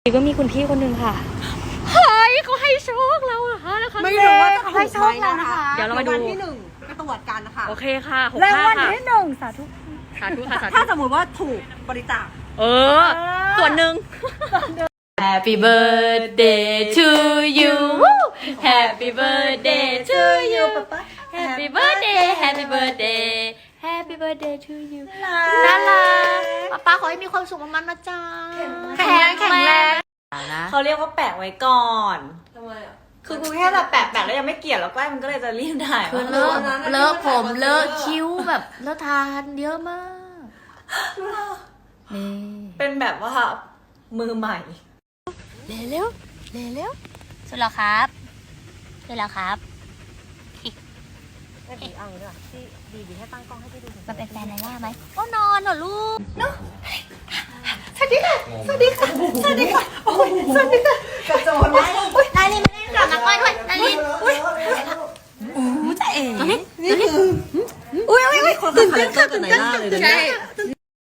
ก็มีคุณพี่คนหนึ่งค่ะเฮ้ยเขาให้โชคเราเหรอคะนะคะ ไม่รู้ว่าจะให้โชคเรานะคะ เดี๋ยวเรามาดู วันที่หนึ่งไปตรวจกันนะคะ โอเคค่ะหก ราง ห้า วัล ค่ะ ที่หนึ่งสาธุ สาธุค่ะสาธุ ถ้าสมมติว่าถูกบริจาค ส่วนหนึ่ง Happy birthday to you Happy birthday to you Happy birthday Happy birthday Happy birthday to you น่ารักป้าขอให้มีความสุขมากๆนะจ๊ะแข็งแรงนะ เขาเรียกว่าแปะไว้ก่อน ทำไมอ่ะ คือกูแค่แบบแปะแล้วยังไม่เกลียดแล้วก็มันก็เลยจะรีบถ่าย คือ ว่า เลอะผมเลอะคิ้วแบบเลอะทานเยอะมากนี่ เป็นแบบว่ามือใหม่ เร็วสุดแล้วครับสุดแล้วครับ ไม่ดีเอาเลยที่ดีให้ตั้งกล้องให้พี่ดู มาเป็นแฟนไลล่าไหมก็นอนเหรอลูก สวัสดีค่ะโอ้ยสวัสดีค่ะกระโจนได้ นายลินมาเล่นกับนักก้อยด้วยนายลินอุ้ย นี่คืออุ้ยคนละคาแรคเตอร์กับไนล่าเลยนะ ใช่